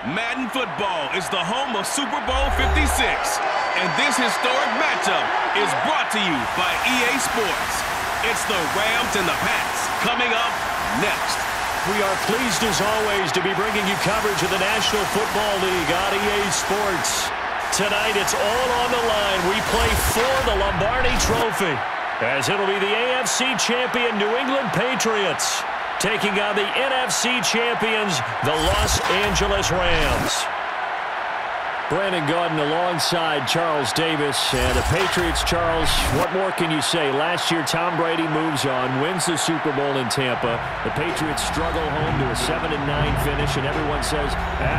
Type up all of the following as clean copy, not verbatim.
Madden football is the home of Super Bowl 56, and this historic matchup is brought to you by EA Sports. It's the Rams and the Pats coming up next. We are pleased as always to be bringing you coverage of the National Football League on EA Sports. Tonight it's all on the line. We play for the Lombardi Trophy, as it'll be the AFC champion New England Patriots taking on the NFC champions, the Los Angeles Rams. Brandon Gaudin alongside Charles Davis. And the Patriots, Charles, what more can you say? Last year, Tom Brady moves on, wins the Super Bowl in Tampa. The Patriots struggle home to a 7-9 finish, and everyone says,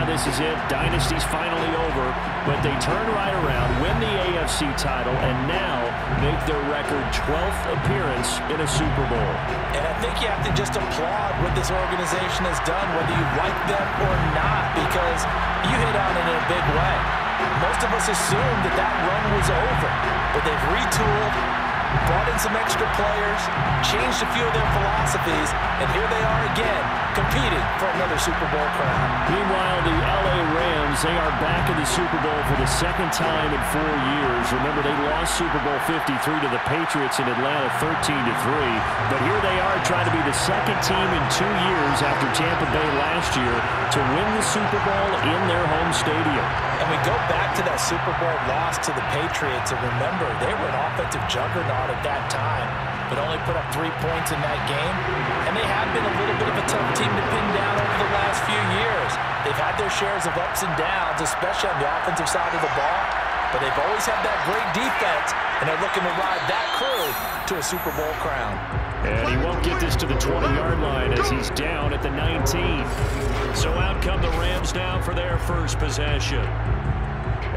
this is it. Dynasty's finally over. But they turn right around, win the AFC title, and now make their record 12th appearance in a Super Bowl. And I think you have to just applaud what this organization has done, whether you like them or not, because you hit on it in a big way. Most of us assumed that that run was over, but they've retooled, brought in some extra players, changed a few of their philosophies, and here they are again, competing for another Super Bowl crown. Meanwhile, the LA Rams, they are back in the Super Bowl for the second time in 4 years. Remember, they lost Super Bowl 53 to the Patriots in Atlanta 13-3, but here they are trying to be the second team in 2 years after Tampa Bay last year to win the Super Bowl in their home stadium. And we go back to that Super Bowl loss to the Patriots, and remember, they were an offensive juggernaut at that time, but only put up 3 points in that game. And they have been a little bit of a tough team to pin down over the last few years. They've had their shares of ups and downs, especially on the offensive side of the ball, but they've always had that great defense, and they're looking to ride that crew to a Super Bowl crown. And he won't get this to the 20-yard line as he's down at the 19. So out come the Rams now for their first possession.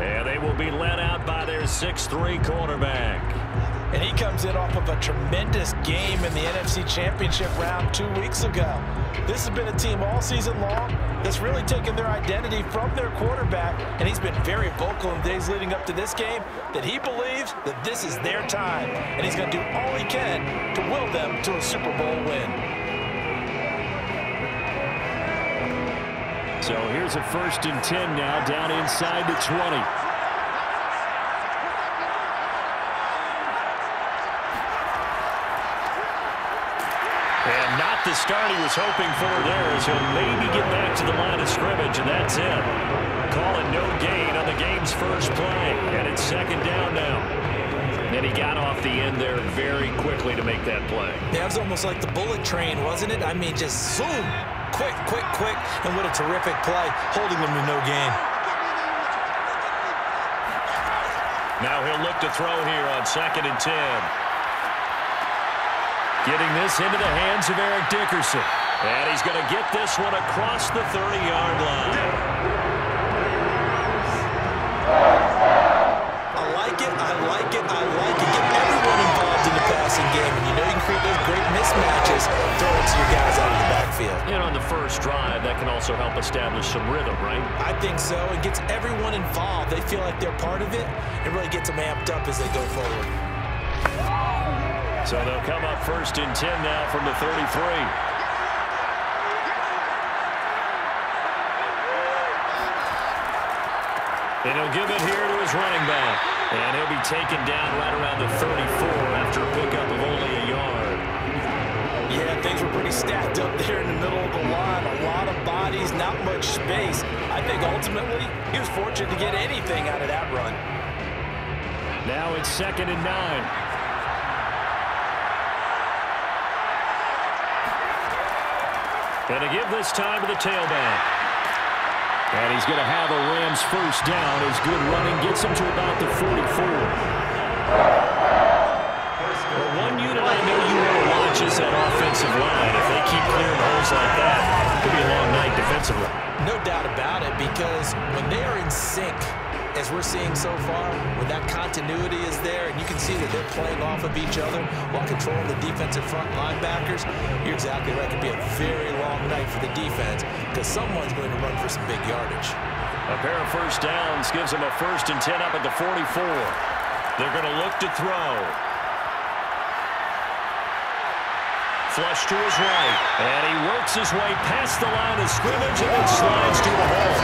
And they will be led out by their 6'3" quarterback. And he comes in off of a tremendous game in the NFC Championship round 2 weeks ago. This has been a team all season long that's really taken their identity from their quarterback, and he's been very vocal in days leading up to this game that he believes that this is their time, and he's going to do all he can to will them to a Super Bowl win. So here's a 1st and 10 now, down inside the 20. And not the start he was hoping for there, as he'll maybe get back to the line of scrimmage, and that's it. Calling no gain on the game's first play, and it's 2nd down now. And he got off the end there very quickly to make that play. Yeah, it was almost like the bullet train, wasn't it? I mean, just zoom. Quick, quick, quick, and what a terrific play, holding them to no gain. Now he'll look to throw here on 2nd and 10. Getting this into the hands of Eric Dickerson. And he's going to get this one across the 30-yard line. I like it, I like it, I like it. Get everyone involved in the passing game, and you know you can create those great mismatches, throwing to your guys out of the backfield. And on the first drive, that can also help establish some rhythm, right? I think so. It gets everyone involved. They feel like they're part of it. It really gets them amped up as they go forward. So they'll come up 1st and 10 now from the 33. And he'll give it here to his running back. And he'll be taken down right around the 34 after a pickup of only a yard. Yeah, things were pretty stacked up there in the middle of the line. A lot of bodies, not much space. I think ultimately he was fortunate to get anything out of that run. Now it's 2nd and 9. And to give this time to the tailback. And he's going to have a Rams first down as good running gets him to about the 44. Well, one unit I know you want to watch is that offensive line. If they keep clearing holes like that, it could be a long night defensively. No doubt about it, because when they are in sync, as we're seeing so far, when that continuity is there, and you can see that they're playing off of each other while controlling the defensive front linebackers, you're exactly right. It could be a very long night for the defense because someone's going to run for some big yardage. A pair of first downs gives them a 1st and 10 up at the 44. They're going to look to throw. flush to his right. And he works his way past the line of scrimmage and then slides to a hole.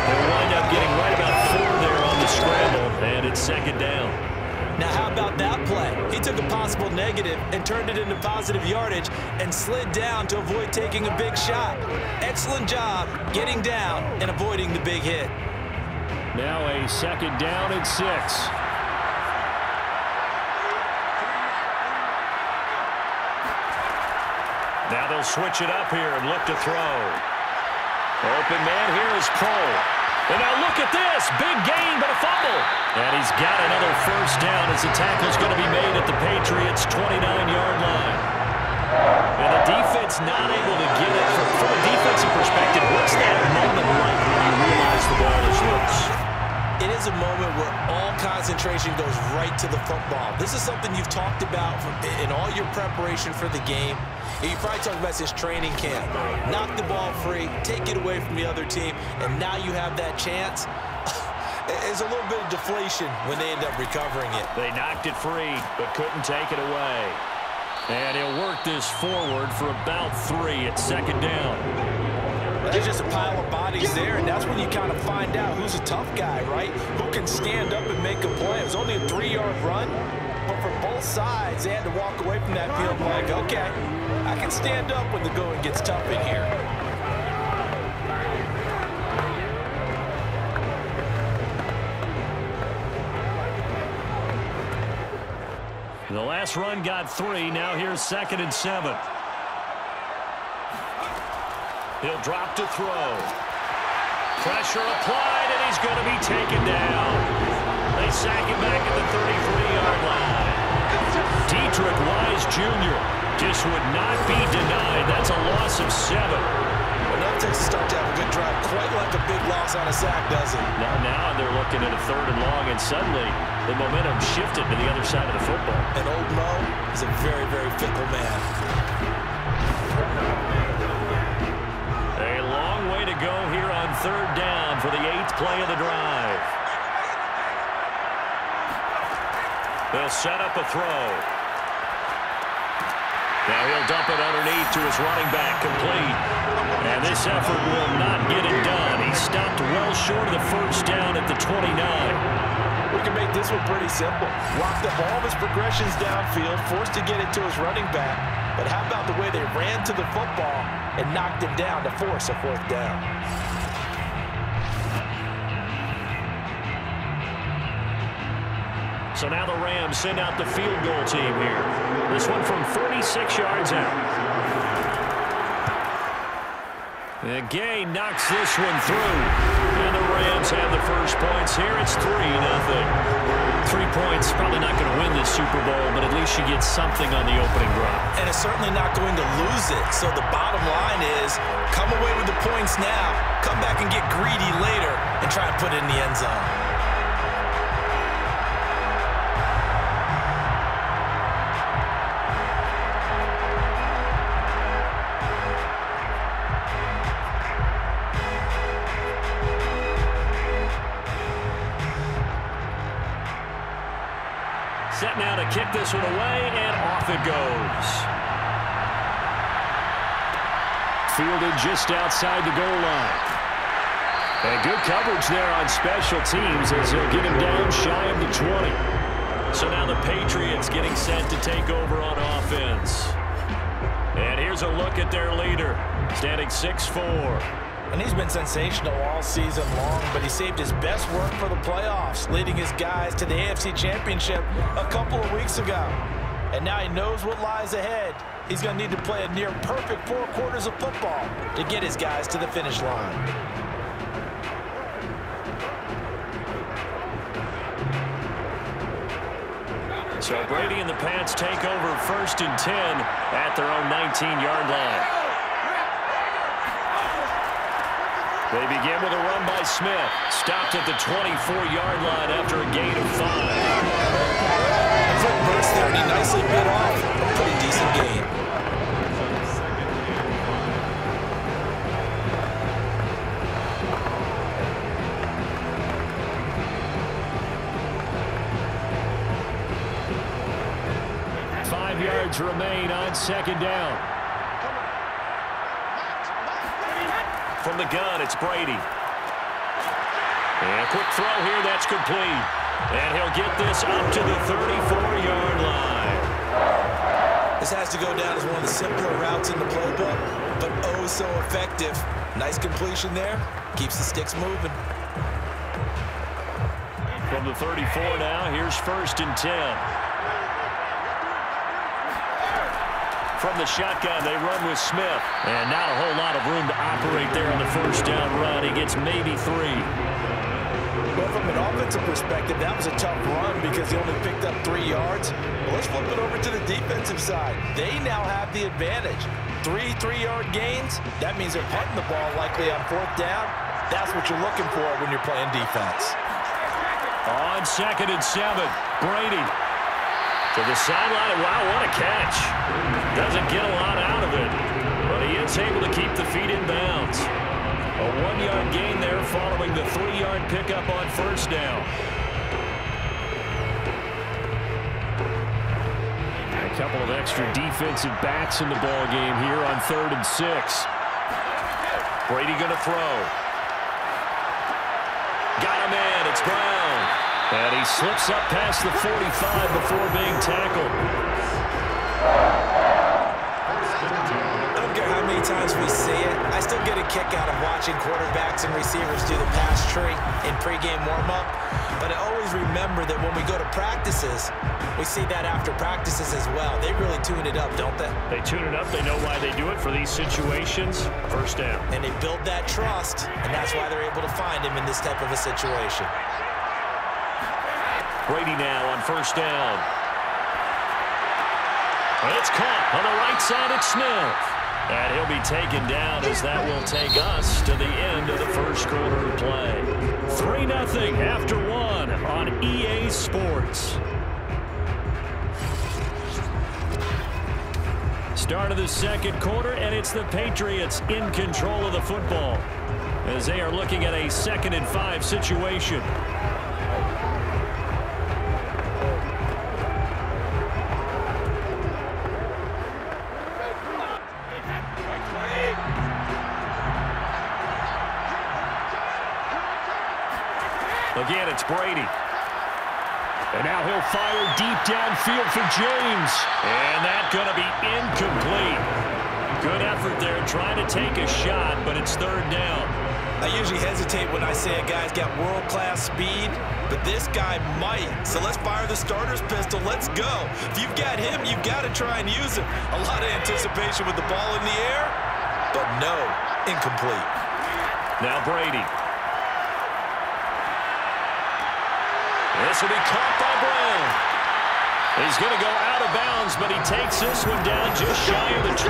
They'll wind up getting right about 4 there on the scramble, and it's second down. Now, how about that play? He took a possible negative and turned it into positive yardage and slid down to avoid taking a big shot. Excellent job getting down and avoiding the big hit. Now a second down and 6. Now they'll switch it up here and look to throw. Open man here is Cole. And now look at this. Big gain, but a fumble. And he's got another first down as the tackle's going to be made at the Patriots' 29-yard line. And the defense not able to get it. From a defensive perspective, what's that moment like when you realize the ball is loose? It is a moment where all concentration goes right to the football. This is something you've talked about in all your preparation for the game. You probably talked about this training camp. Knock the ball free, take it away from the other team, and now you have that chance. It's a little bit of deflation when they end up recovering it. They knocked it free, but couldn't take it away. And he'll work this forward for about 3 at second down. There's just a pile of bodies there, and that's when you kind of find out who's a tough guy, right? Who can stand up and make a play. It was only a 3-yard run, but for both sides, they had to walk away from that field like, okay, I can stand up when the going gets tough in here. The last run got 3. Now here's second and 7. He'll drop to throw. Pressure applied, and he's going to be taken down. They sack him back at the 33-yard line. Dietrich Wise Jr. just would not be denied. That's a loss of 7. Well, now Texas start to have a good drive, quite like a big loss on a sack, does it? Now they're looking at a 3rd and long, and suddenly the momentum shifted to the other side of the football. And old Mo is a very, very fickle man. A long way to go here on 3rd down for the 8th play of the drive. They'll set up a throw. Now he'll dump it underneath to his running back, complete. And this effort will not get it done. He stopped well short of the first down at the 29. We can make this one pretty simple. Locked up all of his progressions downfield, forced to get it to his running back. But how about the way they ran to the football and knocked him down to force a 4th down? So now the Rams send out the field goal team here. This one from 46 yards out. And Gay knocks this one through. And the Rams have the first points here. It's 3-0. 3 points, probably not going to win this Super Bowl, but at least you get something on the opening drive. And it's certainly not going to lose it. So the bottom line is, come away with the points now, come back and get greedy later, and try and put it in the end zone. Set now to kick this one away, and off it goes. Fielded just outside the goal line. And good coverage there on special teams as he'll get him down shy of the 20. So now the Patriots getting set to take over on offense. And here's a look at their leader, standing 6'4". And he's been sensational all season long, but he saved his best work for the playoffs, leading his guys to the AFC Championship a couple of weeks ago. And now he knows what lies ahead. He's going to need to play a near-perfect 4 quarters of football to get his guys to the finish line. So Brady and the Pats take over 1st and 10 at their own 19-yard line. They begin with a run by Smith. Stopped at the 24-yard line after a gain of 5. A quick burst there, and he nicely bit off a pretty decent gain. yards remain on second down. From the gun, it's Brady. And a quick throw here, that's complete. And he'll get this up to the 34-yard line. This has to go down as one of the simpler routes in the playbook, but oh so effective. Nice completion there. Keeps the sticks moving. From the 34 now, here's 1st and 10. From the shotgun, they run with Smith. And not a whole lot of room to operate there on the 1st down run. He gets maybe 3. Well, from an offensive perspective, that was a tough run because he only picked up 3 yards. Well, let's flip it over to the defensive side. They now have the advantage. 3 3-yard gains. That means they're punting the ball likely on 4th down. That's what you're looking for when you're playing defense. On 2nd and 7, Brady. To the sideline, and wow, what a catch. Doesn't get a lot out of it, but he is able to keep the feet in bounds. A 1-yard gain there following the 3-yard pickup on 1st down. A couple of extra defensive backs in the ball game here on 3rd and 6. Brady going to throw. Got him in, it's Brown. And he slips up past the 45 before being tackled. I don't care how many times we see it. I still get a kick out of watching quarterbacks and receivers do the pass tree in pregame warm-up. But I always remember that when we go to practices, we see that after practices as well. They really tune it up, don't they? They tune it up. They know why they do it for these situations. 1st down. And they build that trust, and that's why they're able to find him in this type of a situation. Brady now on 1st down. It's caught on the right side. It's Smith. And he'll be taken down as that will take us to the end of the 1st quarter of play. 3-0 after 1 on EA Sports. Start of the 2nd quarter, and it's the Patriots in control of the football as they are looking at a 2nd and 5 situation. Again, it's Brady. And now he'll fire deep downfield for James. And that's going to be incomplete. Good effort there trying to take a shot, but it's 3rd down. I usually hesitate when I say a guy's got world-class speed, but this guy might. So let's fire the starter's pistol. Let's go. If you've got him, you've got to try and use him. A lot of anticipation with the ball in the air, but no, incomplete. Now Brady. This will be caught by Brown. He's going to go out of bounds, but he takes this one down just shy of the 20.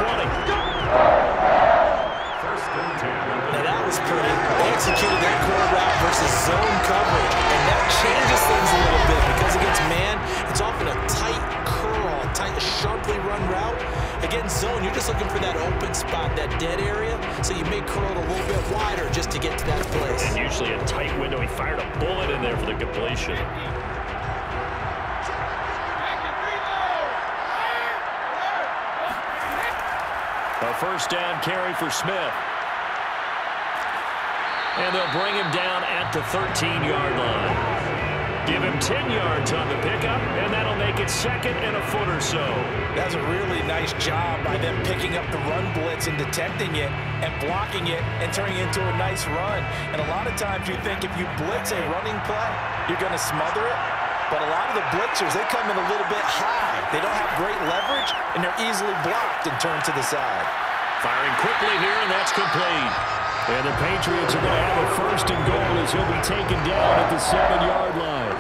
Now that was pretty. They executed that core route versus zone coverage, and that changes things a little bit because against man, it's often a tight curl, tight, sharply run route. Against zone, you're just looking for that open spot, that dead area, so you may curl it a little bit wider just to get to that place. And usually a tight window. He fired a bullet in there for the completion. A 1st down carry for Smith. And they'll bring him down at the 13-yard line. Give him 10 yards on the pickup, and that'll make it 2nd and a foot or so. That's a really nice job by them picking up the run blitz and detecting it and blocking it and turning it into a nice run. And a lot of times you think if you blitz a running play, you're going to smother it. But a lot of the blitzers, they come in a little bit high. They don't have great leverage, and they're easily blocked and turned to the side. Firing quickly here, and that's complete. And the Patriots are going to have a 1st and goal as he'll be taken down at the 7-yard line.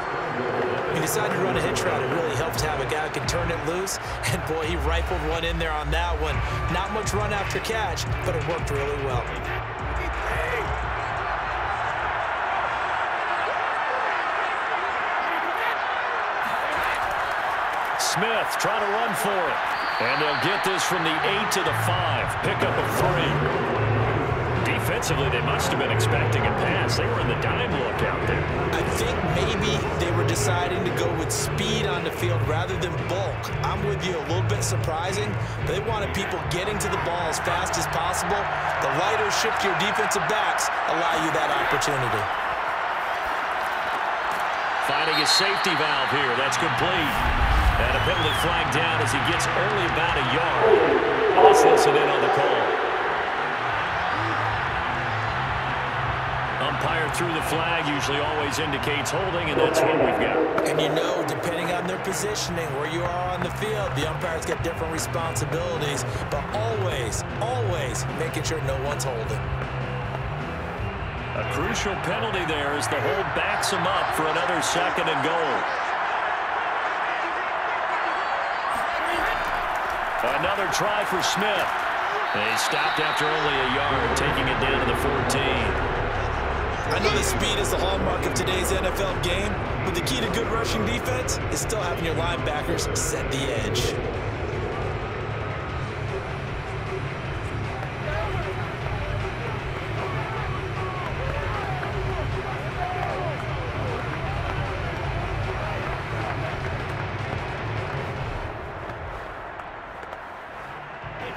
He decided to run a hitch route. It really helps to have a guy who can turn it loose. And, boy, he rifled one in there on that one. Not much run after catch, but it worked really well. Smith trying to run for it. And they'll get this from the 8 to the 5. Pickup of 3. Defensively, they must have been expecting a pass. They were in the dime look out there. I think maybe they were deciding to go with speed on the field rather than bulk. I'm with you, a little bit surprising. They wanted people getting to the ball as fast as possible. The lighter shift your defensive backs allow you that opportunity. Finding his safety valve here. That's complete. And a penalty flag down as he gets only about a yard. Let's listen in on the call. Umpire through the flag usually always indicates holding, and that's what we've got. And you know, depending on their positioning, where you are on the field, the umpire's got different responsibilities, but always, always making sure no one's holding. A crucial penalty there as the hold backs him up for another 2nd and goal. Another try for Smith. They stopped after only a yard, taking it down to the 14. I know that speed is the hallmark of today's NFL game, but the key to good rushing defense is still having your linebackers set the edge.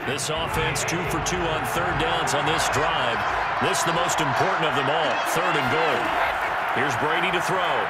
This offense 2 for 2 on 3rd downs on this drive. This is the most important of them all, 3rd and goal. Here's Brady to throw.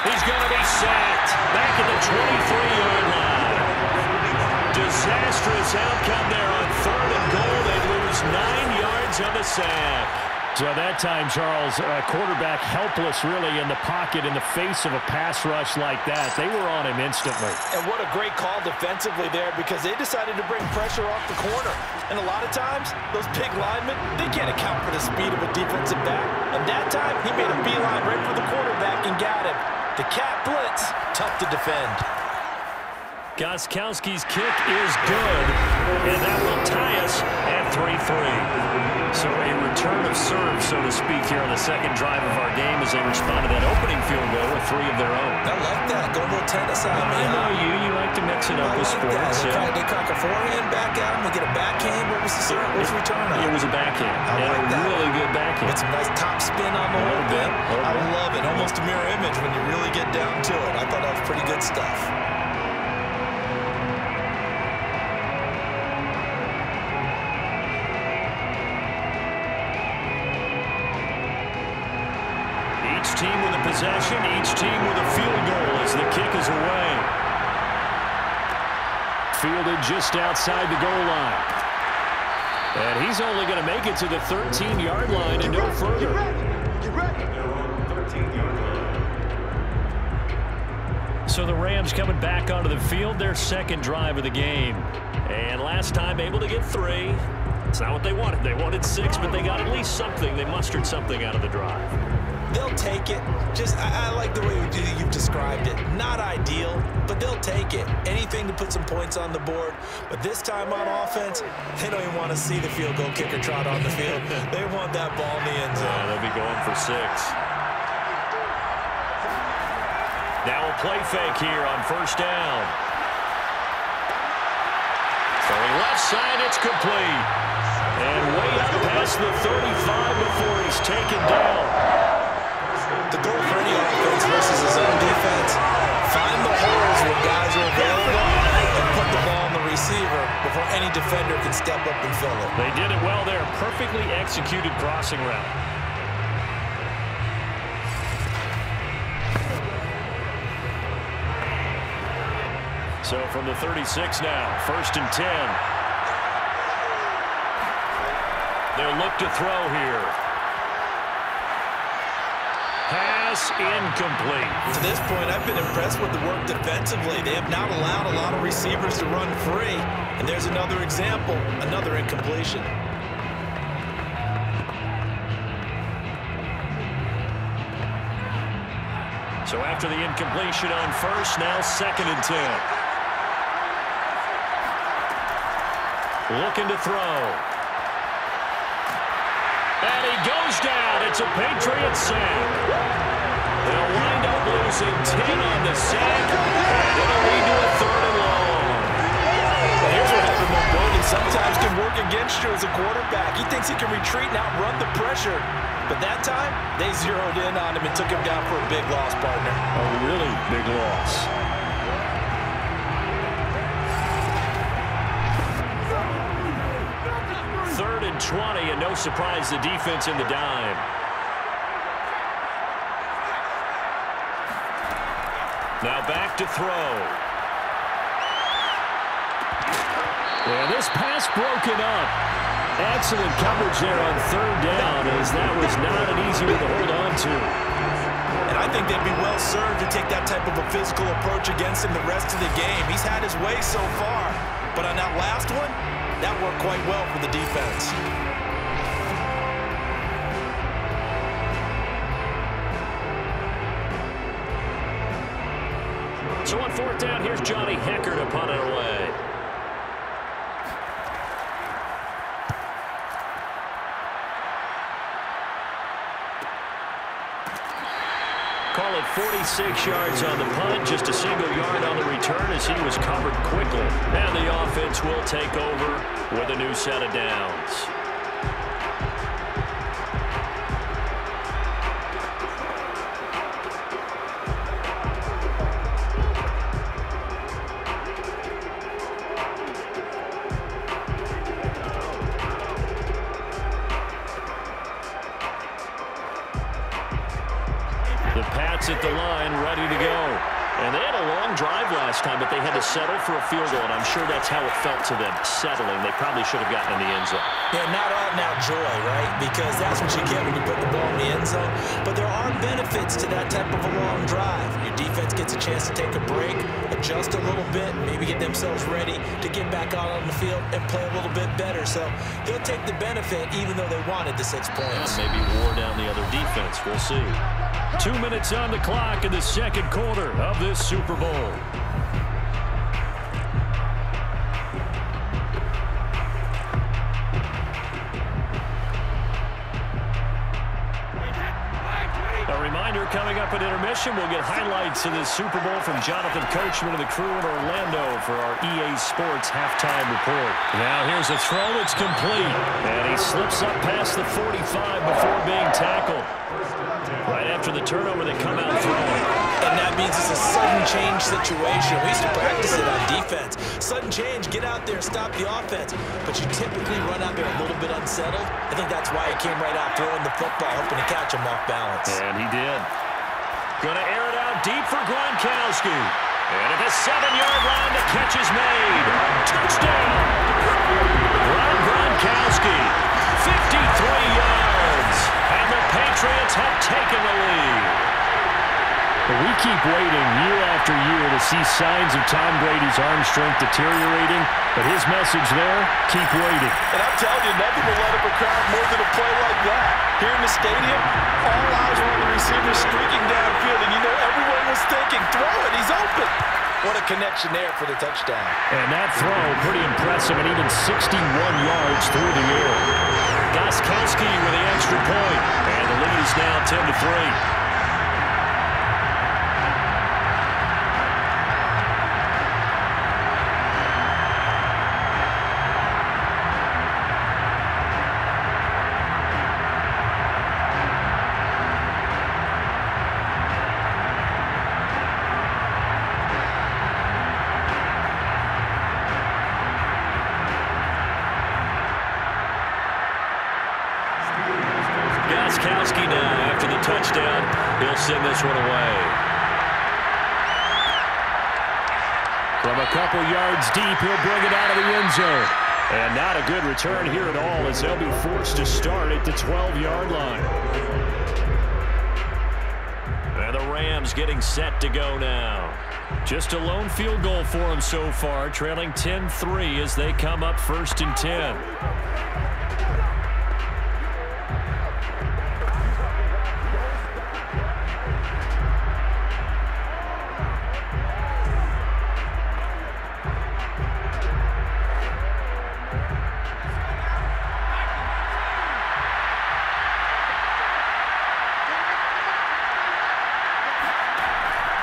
He's going to be sacked back at the 23-yard line. Disastrous outcome there on 3rd and goal. They lose 9 yards on the sack. So that time, Charles, quarterback helpless really in the pocket in the face of a pass rush like that. They were on him instantly. And what a great call defensively there, because they decided to bring pressure off the corner. And a lot of times, those big linemen, they can't account for the speed of a defensive back. And that time, he made a beeline right for the quarterback and got him. The cat blitz, tough to defend. Gostkowski's kick is good, and that will tie us at 3-3. So a return of serve, so to speak, here on the 2nd drive of our game as they respond to that opening field goal with 3 of their own. I like that. Go a little tennis on me. I know you like to mix it up with sports. They crack a forehand back out and they get a backhand. What was the return on? It was a backhand. I like that. Really good backhand. With some nice top spin on the whole thing. I love it. Almost a mirror image when you really get down to it. I thought that was pretty good stuff. Each team with a possession, each team with a field goal as the kick is away. Fielded just outside the goal line. And he's only going to make it to the 13-yard line and no further. Get ready. 13-yard line. So the Rams coming back onto the field, their 2nd drive of the game. And last time able to get 3. It's not what they wanted. They wanted 6, but they got at least something. They mustered something out of the drive. They'll take it. I like the way you've described it. Not ideal, but they'll take it. Anything to put some points on the board. But this time on offense, they don't even want to see the field goal kicker trot on the field. They want that ball in the end zone. They'll be going for 6. Now a play fake here on 1st down. Throwing left side, it's complete. And way up past the 35 before he's taken down. The goal for any offense versus his own defense, find the holes where guys are available and put the ball on the receiver before any defender can step up and fill it. They did it well there. Perfectly executed crossing route. So from the 36 now, 1st and 10. They'll look to throw here. Pass incomplete. To this point, I've been impressed with the work defensively. They have not allowed a lot of receivers to run free. And there's another example, another incompletion. So after the incompletion on 1st, now 2nd and 10. Looking to throw. And he goes down. It's a Patriots sack. They'll wind up losing 10 on the sack. And it'll lead to a 3rd and long. Here's what happened when Brady sometimes can work against you as a quarterback. He thinks he can retreat and outrun the pressure. But that time, they zeroed in on him and took him down for a big loss, partner. A really big loss. Third and 20, and no surprise, the defense in the dime. Now back to throw. And this pass broken up. Excellent coverage there on third down, as that was not an easy one to hold on to. And I think they'd be well served to take that type of a physical approach against him the rest of the game. He's had his way so far, but on that last one, that worked quite well for the defense. So on fourth down, here's Johnny Hecker to punt it away. Call it 46 yards on the punt, just a single yard on the return as he was covered quickly. And the offense will take over with a new set of downs. At the line, ready to go. And they had a long drive last time, but they had to settle for a field goal, and I'm sure that's how it felt to them, settling. They probably should have gotten in the end zone. Yeah, not all now joy, right? Because that's what you get when you put the ball in the end zone. But there are benefits to that type of a long drive. Your defense gets a chance to take a break, adjust a little bit, maybe get themselves ready to get back out on the field and play a little bit better. So they'll take the benefit even though they wanted the 6 points. Maybe wore down the other defense. We'll see. 2 minutes on the clock in the second quarter of this Super Bowl. A reminder, coming up at intermission, we'll get highlights of this Super Bowl from Jonathan Coachman and the crew in Orlando for our EA Sports halftime report. Now here's a throw. It's complete. And he slips up past the 45 before being tackled. Right after the turnover, they come out throwing. And that means it's a sudden change situation. We used to practice it on defense. Sudden change, get out there, stop the offense. But you typically run out there a little bit unsettled. I think that's why he came right out throwing the football, hoping to catch him off balance. And he did. Gonna air it out deep for Gronkowski. And at the 7-yard line, the catch is made. Touchdown! Gronkowski, 53 yards. And the Patriots have taken the lead. We keep waiting year after year to see signs of Tom Brady's arm strength deteriorating, but his message there, keep waiting. And I'm telling you, nothing will let up a crowd more than a play like that. Here in the stadium, all eyes were on the receiver streaking downfield, and you know everyone was thinking, throw it, he's open. What a connection there for the touchdown. And that throw, pretty impressive, and even 61 yards through the air. Gronkowski with the extra point, and the lead is now 10-3. Gronkowski now, after the touchdown, he'll send this one away. From a couple yards deep, he'll bring it out of the end zone. And not a good return here at all, as they'll be forced to start at the 12-yard line. And the Rams getting set to go now. Just a lone field goal for them so far, trailing 10-3 as they come up 1st and 10.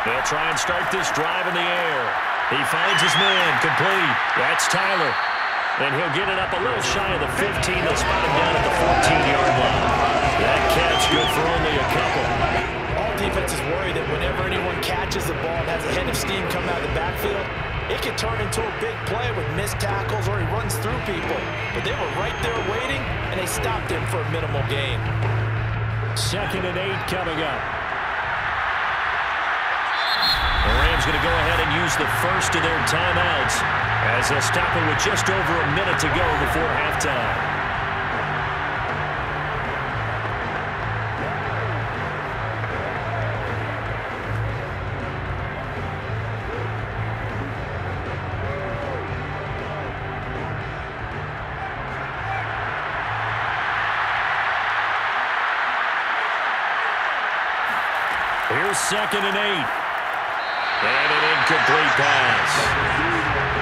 They'll try and start this drive in the air. He finds his man, complete. That's Tyler. And he'll get it up a little shy of the 15. They'll spot him down at the 14-yard line. That catch good for only a couple. All defenses worry that whenever anyone catches the ball and has a head of steam coming out of the backfield, it can turn into a big play with missed tackles or he runs through people. But they were right there waiting, and they stopped him for a minimal gain. 2nd and 8 coming up. The Rams going to go ahead and use the first of their timeouts as they'll stop it with just over a minute to go before halftime. Here's 2nd and 8. And an incomplete pass.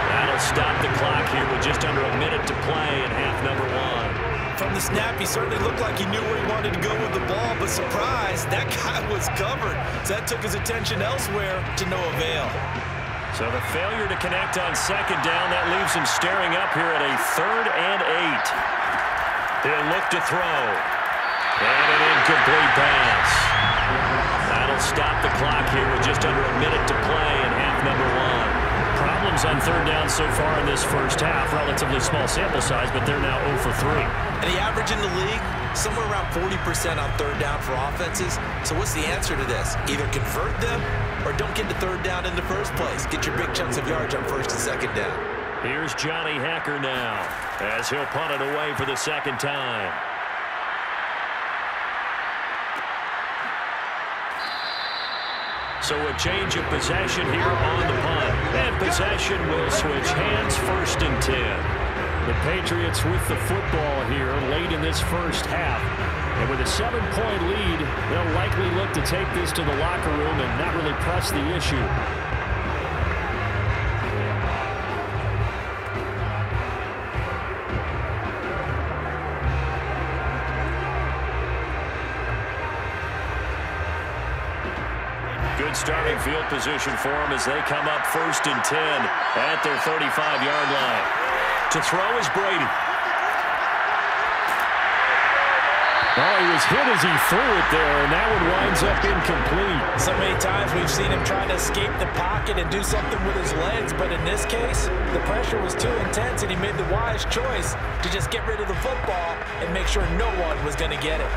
That'll stop the clock here with just under a minute to play in half number 1. From the snap, he certainly looked like he knew where he wanted to go with the ball, but surprise, that guy was covered. So that took his attention elsewhere to no avail. So the failure to connect on 2nd down, that leaves him staring up here at a 3rd and 8. He'll look to throw. And an incomplete pass. That'll stop the clock here with just under a minute to play in half number 1. Problems on 3rd down so far in this first half. Relatively small sample size, but they're now 0 for 3. And the average in the league, somewhere around 40% on 3rd down for offenses. So what's the answer to this? Either convert them or don't get to 3rd down in the first place. Get your big chunks of yards on 1st and 2nd down. Here's Johnny Hacker now as he'll punt it away for the 2nd time. So a change of possession here on the punt. And possession will switch hands, 1st and 10. The Patriots with the football here late in this first half. And with a 7-point lead, they'll likely look to take this to the locker room and not really press the issue. Good starting field position for them as they come up 1st and 10 at their 35-yard line. To throw is Brady. Oh, he was hit as he threw it there, and that one winds up incomplete. So many times we've seen him trying to escape the pocket and do something with his legs, but in this case, the pressure was too intense, and he made the wise choice to just get rid of the football and make sure no one was going to get it.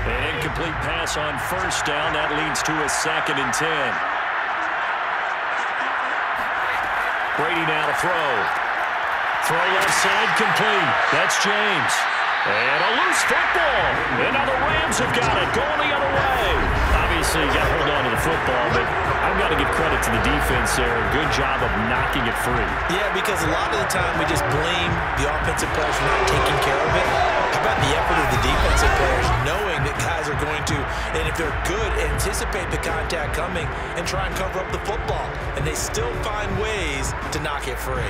An incomplete pass on 1st down. That leads to a 2nd and 10. Brady now to throw. Throw left side complete. That's James. And a loose football. And now the Rams have got it. Going the other way. Obviously, you got to hold on to the football, but I've got to give credit to the defense there. Good job of knocking it free. Yeah, because a lot of the time we just blame the offensive players for not taking care of it. How about the effort of the defensive players knowing that guys are going to, and if they're good, anticipate the contact coming and try and cover up the football. And they still find ways to knock it free.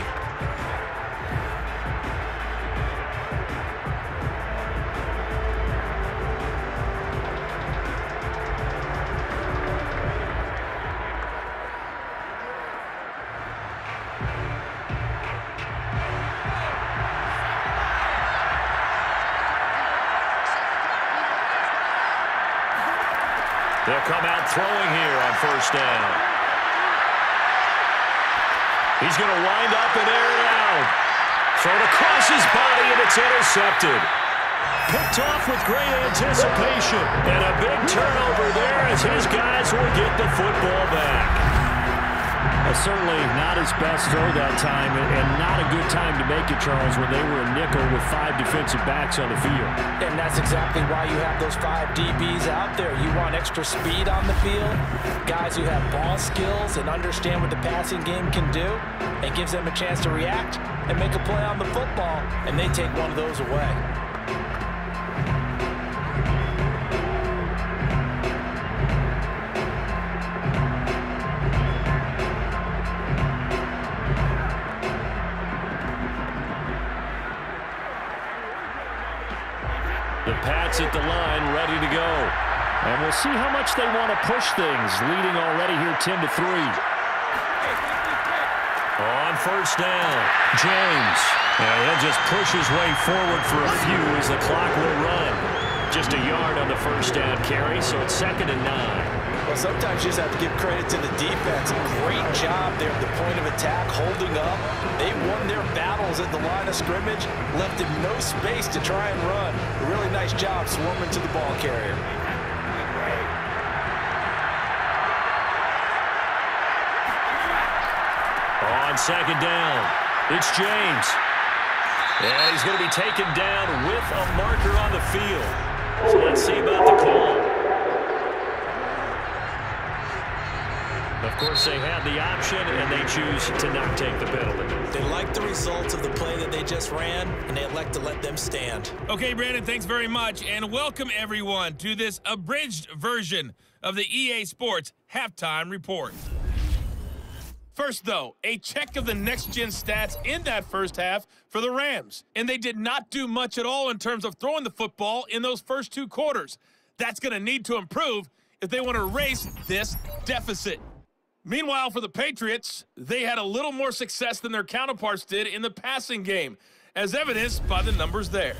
They'll come out throwing here on 1st down. He's going to wind up and air it out. Thrown across his body, and it's intercepted. Picked off with great anticipation. And a big turnover there as his guys will get the football back. Certainly not his best throw that time, and not a good time to make it, Charles, when they were a nickel with 5 defensive backs on the field. And that's exactly why you have those 5 DBs out there. You want extra speed on the field, guys who have ball skills and understand what the passing game can do. It gives them a chance to react and make a play on the football, and they take one of those away. The Pats at the line, ready to go. And we'll see how much they want to push things, leading already here 10-3. On first down, James. And he'll just push his way forward for a few as the clock will run. Just a yard on the first down carry, so it's 2nd and 9. Well, sometimes you just have to give credit to the defense. Great job there at the point of attack, holding up. They won their battles at the line of scrimmage, left him no space to try and run. A really nice job swarming to the ball carrier. On 2nd down, it's James. And he's going to be taken down with a marker on the field. So let's see about the call. Of course, they had the option, and they choose to not take the penalty. They like the results of the play that they just ran, and they elect to let them stand. Okay, Brandon, thanks very much, and welcome everyone to this abridged version of the EA Sports Halftime Report. First, though, a check of the next-gen stats in that first half for the Rams. And they did not do much at all in terms of throwing the football in those first 2 quarters. That's going to need to improve if they want to erase this deficit. Meanwhile, for the Patriots, they had a little more success than their counterparts did in the passing game, as evidenced by the numbers there.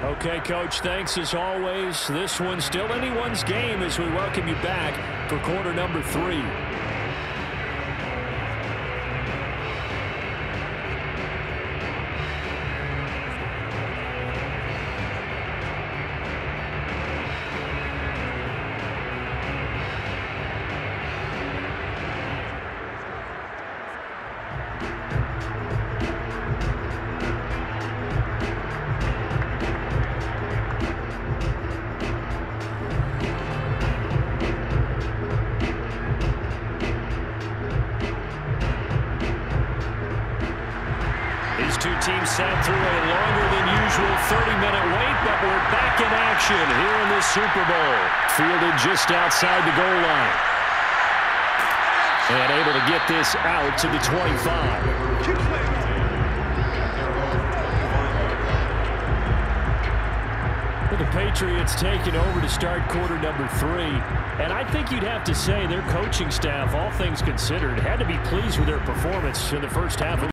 Okay, Coach, thanks as always. This one's still anyone's game as we welcome you back for quarter number 3. Teams sat through a longer than usual 30-minute wait, but we're back in action here in the Super Bowl. Fielded just outside the goal line. And able to get this out to the 25. The Patriots taking over to start quarter number 3. And I think you'd have to say their coaching staff, all things considered, had to be pleased with their performance in the first half of